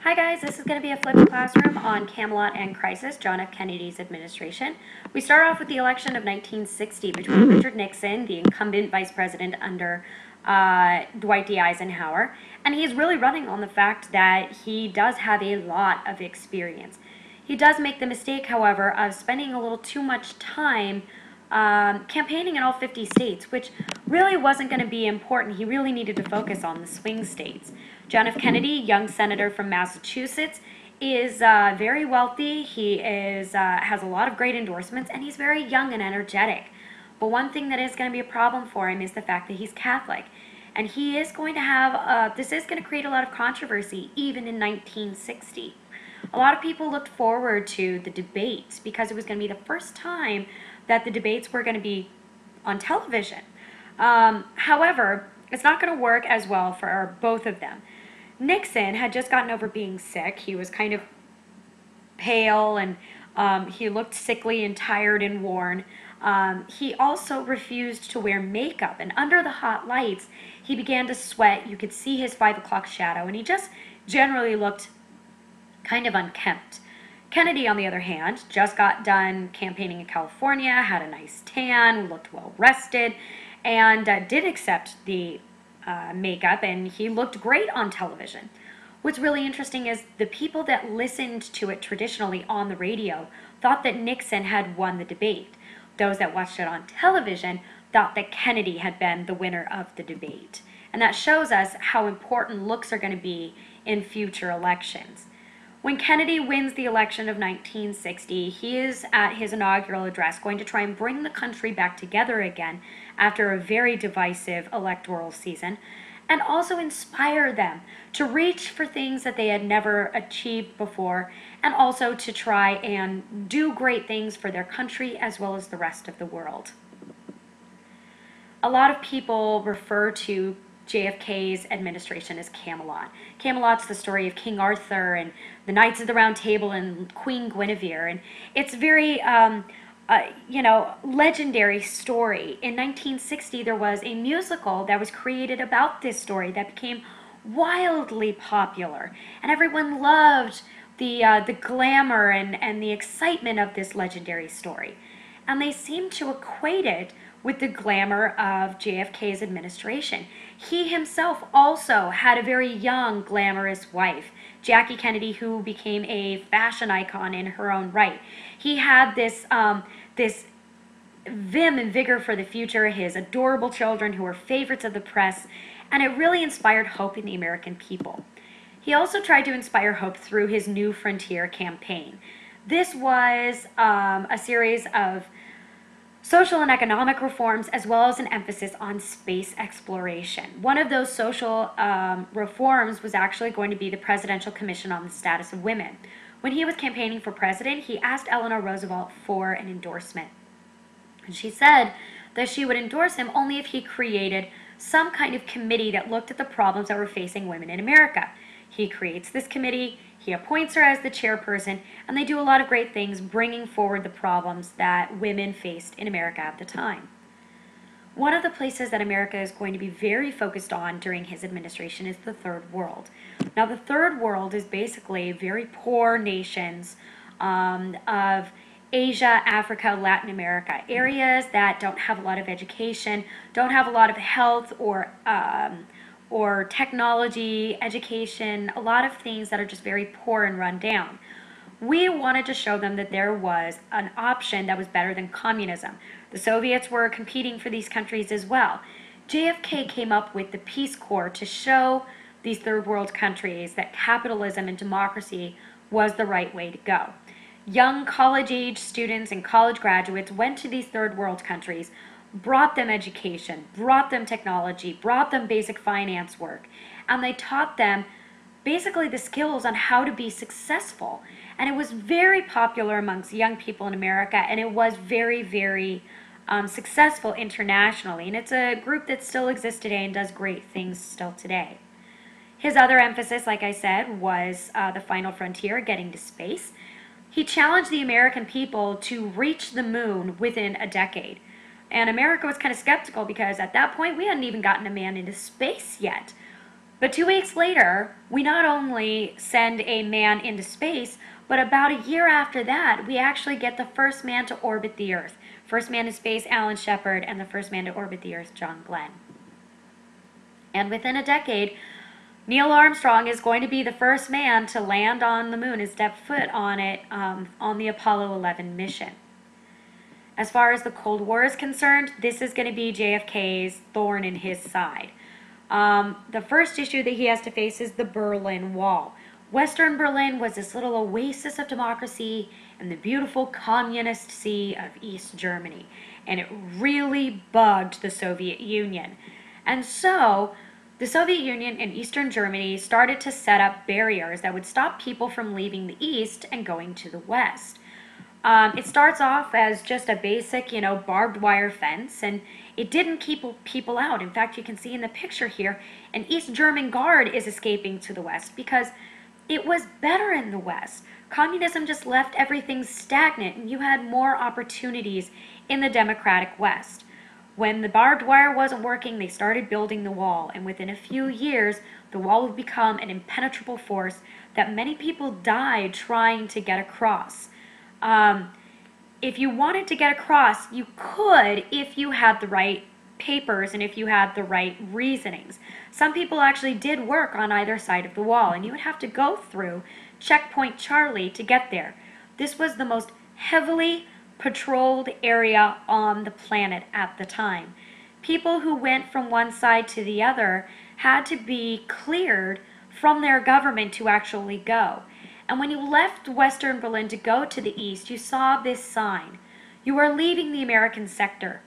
Hi guys, this is going to be a flipped classroom on Camelot and Crisis, John F. Kennedy's administration. We start off with the election of 1960 between Richard Nixon, the incumbent vice president under Dwight D. Eisenhower, and he's really running on the fact that he does have a lot of experience. He does make the mistake, however, of spending a little too much time campaigning in all 50 states, which really wasn't going to be important. He really needed to focus on the swing states. John F. Kennedy, young senator from Massachusetts, is very wealthy. He has a lot of great endorsements, and he's very young and energetic. But one thing that is going to be a problem for him is the fact that he's Catholic. And he is going to have, this is going to create a lot of controversy, even in 1960. A lot of people looked forward to the debates because it was going to be the first time that the debates were going to be on television. However, it's not going to work as well for both of them. Nixon had just gotten over being sick. He was kind of pale and he looked sickly and tired and worn. He also refused to wear makeup, and under the hot lights, he began to sweat. You could see his 5 o'clock shadow, and he just generally looked kind of unkempt. Kennedy, on the other hand, just got done campaigning in California, had a nice tan, looked well rested, and did accept the makeup, and he looked great on television. What's really interesting is the people that listened to it traditionally on the radio thought that Nixon had won the debate. Those that watched it on television thought that Kennedy had been the winner of the debate. And that shows us how important looks are going to be in future elections. When Kennedy wins the election of 1960, he is at his inaugural address going to try and bring the country back together again after a very divisive electoral season, and also inspire them to reach for things that they had never achieved before, and also to try and do great things for their country as well as the rest of the world. A lot of people refer to JFK's administration as Camelot. Camelot's the story of King Arthur and the Knights of the Round Table and Queen Guinevere, and it's very legendary story. In 1960, there was a musical that was created about this story that became wildly popular, and everyone loved the glamour and the excitement of this legendary story. And they seem to equate it with the glamour of JFK's administration. He himself also had a very young, glamorous wife, Jackie Kennedy, who became a fashion icon in her own right. He had this vim and vigor for the future, his adorable children who were favorites of the press, and it really inspired hope in the American people. He also tried to inspire hope through his New Frontier campaign. This was a series of social and economic reforms, as well as an emphasis on space exploration. One of those social reforms was actually going to be the Presidential Commission on the Status of Women. When he was campaigning for president, he asked Eleanor Roosevelt for an endorsement. And she said that she would endorse him only if he created some kind of committee that looked at the problems that were facing women in America. He creates this committee, he appoints her as the chairperson, and they do a lot of great things bringing forward the problems that women faced in America at the time. One of the places that America is going to be very focused on during his administration is the Third World. Now, the Third World is basically very poor nations of Asia, Africa, Latin America, areas that don't have a lot of education, don't have a lot of health or technology, education, a lot of things that are just very poor and run down. We wanted to show them that there was an option that was better than communism. The Soviets were competing for these countries as well. JFK came up with the Peace Corps to show these third world countries that capitalism and democracy was the right way to go. Young college-age students and college graduates went to these third world countries, brought them education, brought them technology, brought them basic finance work, and they taught them basically the skills on how to be successful. And it was very popular amongst young people in America, and it was very, very successful internationally. And it's a group that still exists today and does great things still today. His other emphasis, like I said, was the final frontier, getting to space. He challenged the American people to reach the moon within a decade. And America was kind of skeptical because at that point we hadn't even gotten a man into space yet. But 2 weeks later, we not only send a man into space, but about a year after that, we actually get the first man to orbit the Earth. First man in space, Alan Shepard, and the first man to orbit the Earth, John Glenn. And within a decade, Neil Armstrong is going to be the first man to land on the moon and step foot on it on the Apollo 11 mission. As far as the Cold War is concerned, this is going to be JFK's thorn in his side. The first issue that he has to face is the Berlin Wall. Western Berlin was this little oasis of democracy in the beautiful communist sea of East Germany, and it really bugged the Soviet Union. And so the Soviet Union and Eastern Germany started to set up barriers that would stop people from leaving the East and going to the West. It starts off as just a basic, barbed wire fence, and it didn't keep people out. In fact, you can see in the picture here, an East German guard is escaping to the West because it was better in the West. Communism just left everything stagnant, and you had more opportunities in the democratic West. When the barbed wire wasn't working, they started building the wall, and within a few years, the wall would become an impenetrable force that many people died trying to get across. If you wanted to get across, you could if you had the right papers and if you had the right reasonings. Some people actually did work on either side of the wall, and you would have to go through Checkpoint Charlie to get there. This was the most heavily patrolled area on the planet at the time. People who went from one side to the other had to be cleared from their government to actually go. And when you left Western Berlin to go to the east, you saw this sign. You are leaving the American sector.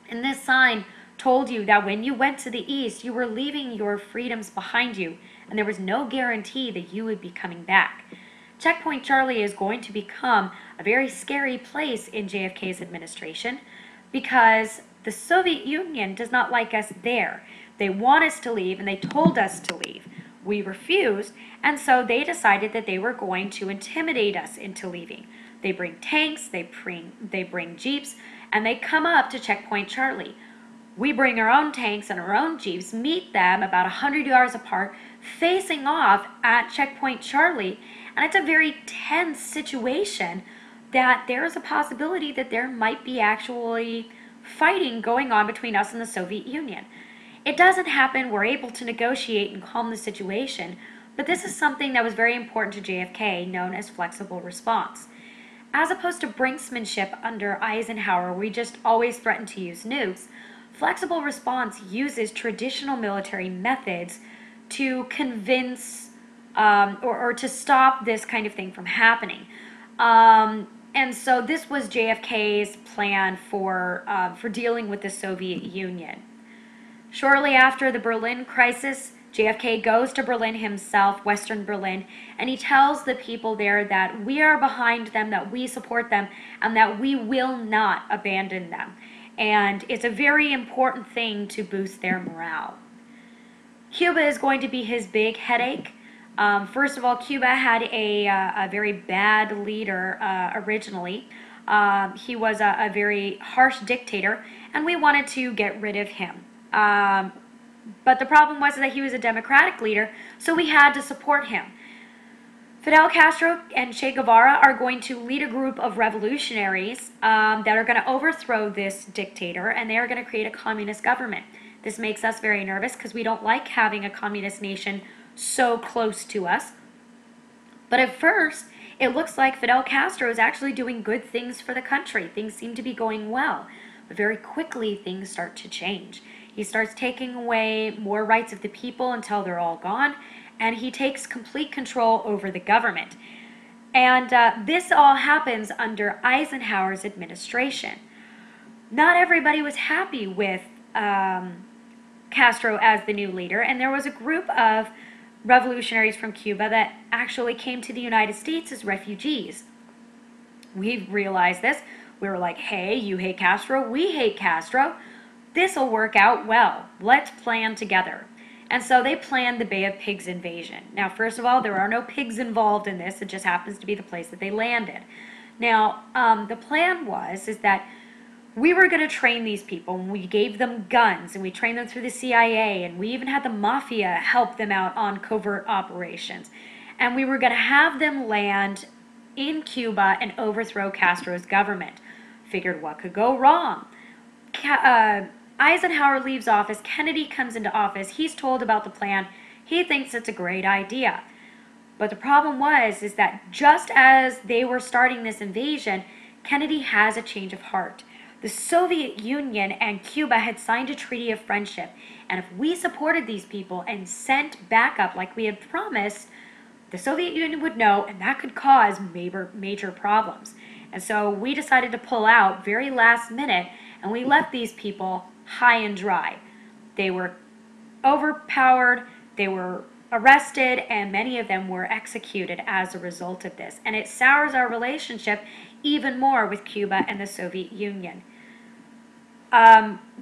And this sign told you that when you went to the east, you were leaving your freedoms behind you, and there was no guarantee that you would be coming back. Checkpoint Charlie is going to become a very scary place in JFK's administration because the Soviet Union does not like us there. They want us to leave, and they told us to leave. We refused, and so they decided that they were going to intimidate us into leaving. They bring tanks, they bring jeeps, and they come up to Checkpoint Charlie. We bring our own tanks and our own jeeps, meet them about 100 yards apart, facing off at Checkpoint Charlie, and it's a very tense situation that there is a possibility that there might be actually fighting going on between us and the Soviet Union. It doesn't happen. We're able to negotiate and calm the situation, but this is something that was very important to JFK, known as flexible response. As opposed to brinksmanship under Eisenhower, we just always threatened to use nukes, flexible response uses traditional military methods to convince or to stop this kind of thing from happening. And so this was JFK's plan for dealing with the Soviet Union. Shortly after the Berlin crisis, JFK goes to Berlin himself, Western Berlin, and he tells the people there that we are behind them, that we support them, and that we will not abandon them. And it's a very important thing to boost their morale. Cuba is going to be his big headache. First of all, Cuba had a very bad leader originally. He was a very harsh dictator, and we wanted to get rid of him. But the problem was that he was a democratic leader, so we had to support him. Fidel Castro and Che Guevara are going to lead a group of revolutionaries that are going to overthrow this dictator, and they are going to create a communist government. This makes us very nervous because we don't like having a communist nation so close to us. But at first, it looks like Fidel Castro is actually doing good things for the country. Things seem to be going well. But very quickly, things start to change. He starts taking away more rights of the people until they're all gone, and he takes complete control over the government. And this all happens under Eisenhower's administration. Not everybody was happy with Castro as the new leader, and there was a group of revolutionaries from Cuba that actually came to the United States as refugees. We realized this. We were like, hey, you hate Castro, we hate Castro. This'll work out well. Let's plan together. And so they planned the Bay of Pigs invasion. Now, first of all, there are no pigs involved in this. It just happens to be the place that they landed. Now, the plan is that We were going to train these people, and we gave them guns, and we trained them through the CIA, and we even had the mafia help them out on covert operations. And we were going to have them land in Cuba and overthrow Castro's government. Figured what could go wrong? Eisenhower leaves office, Kennedy comes into office, he's told about the plan, he thinks it's a great idea. But the problem is that just as they were starting this invasion, Kennedy has a change of heart. The Soviet Union and Cuba had signed a treaty of friendship, and if we supported these people and sent backup like we had promised, the Soviet Union would know, and that could cause major problems. And so we decided to pull out very last minute, and we left these people high and dry. They were overpowered, they were arrested, and many of them were executed as a result of this. And it sours our relationship even more with Cuba and the Soviet Union.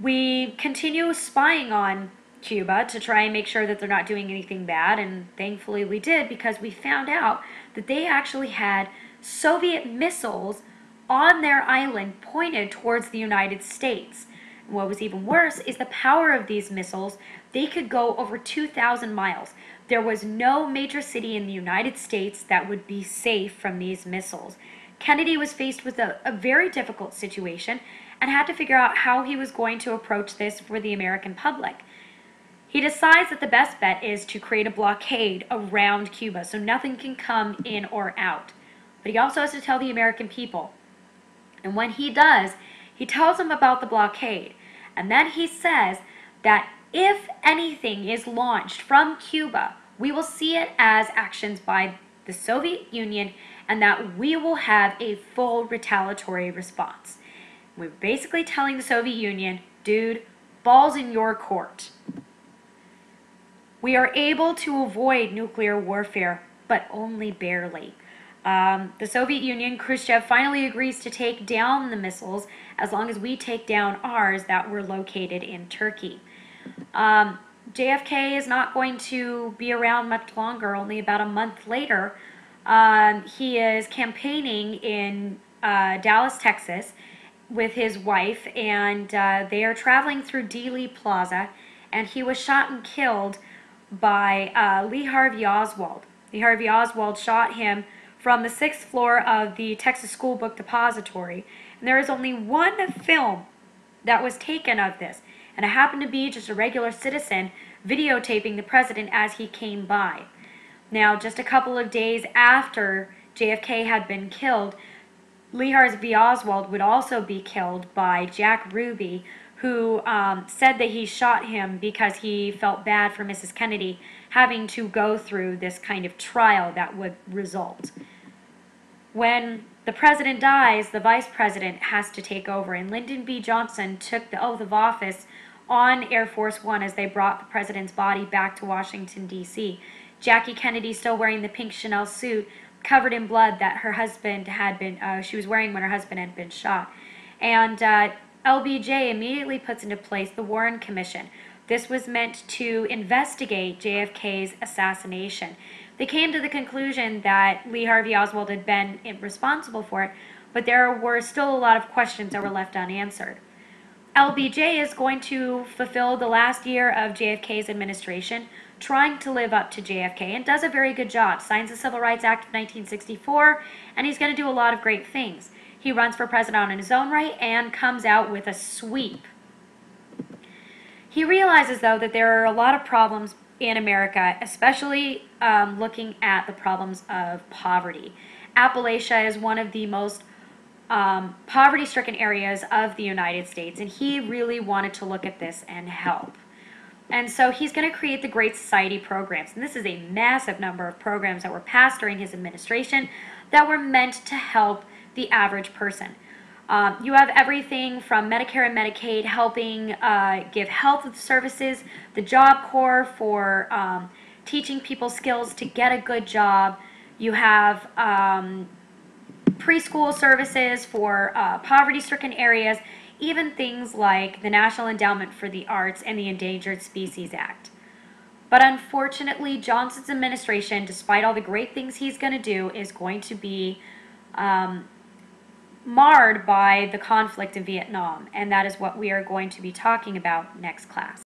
We continue spying on Cuba to try and make sure that they're not doing anything bad, and thankfully we did, because we found out that they actually had Soviet missiles on their island pointed towards the United States. And what was even worse is the power of these missiles. They could go over 2,000 miles. There was no major city in the United States that would be safe from these missiles. Kennedy was faced with a very difficult situation and had to figure out how he was going to approach this for the American public. He decides that the best bet is to create a blockade around Cuba so nothing can come in or out. But he also has to tell the American people. And when he does, he tells them about the blockade. And then he says that if anything is launched from Cuba, we will see it as actions by the Soviet Union, and that we will have a full retaliatory response. We're basically telling the Soviet Union, dude, ball's in your court. We are able to avoid nuclear warfare, but only barely. The Soviet Union, Khrushchev, finally agrees to take down the missiles as long as we take down ours that were located in Turkey. JFK is not going to be around much longer. Only about a month later, he is campaigning in Dallas, Texas with his wife, and they are traveling through Dealey Plaza, and he was shot and killed by Lee Harvey Oswald. Lee Harvey Oswald shot him from the 6th floor of the Texas School Book Depository. And there is only one film that was taken of this, and it happened to be just a regular citizen videotaping the president as he came by. Now, just a couple of days after JFK had been killed, Lee Harvey Oswald would also be killed by Jack Ruby, who said that he shot him because he felt bad for Mrs. Kennedy having to go through this kind of trial that would result. When the president dies, the vice president has to take over, and Lyndon B. Johnson took the oath of office on Air Force One as they brought the president's body back to Washington, D.C. Jackie Kennedy, still wearing the pink Chanel suit, covered in blood that her husband had been, she was wearing when her husband had been shot. And LBJ immediately puts into place the Warren Commission. This was meant to investigate JFK's assassination. They came to the conclusion that Lee Harvey Oswald had been responsible for it, but there were still a lot of questions that were left unanswered. LBJ is going to fulfill the last year of JFK's administration, trying to live up to JFK, and does a very good job. Signs the Civil Rights Act of 1964, and he's going to do a lot of great things. He runs for president on his own right and comes out with a sweep. He realizes, though, that there are a lot of problems in America, especially looking at the problems of poverty. Appalachia is one of the most poverty-stricken areas of the United States, and he really wanted to look at this and help. And so he's going to create the Great Society programs, and this is a massive number of programs that were passed during his administration that were meant to help the average person. You have everything from Medicare and Medicaid helping give health services, the Job Corps for teaching people skills to get a good job. You have preschool services for poverty-stricken areas, even things like the National Endowment for the Arts and the Endangered Species Act. But unfortunately, Johnson's administration, despite all the great things he's going to do, is going to be marred by the conflict in Vietnam, and that is what we are going to be talking about next class.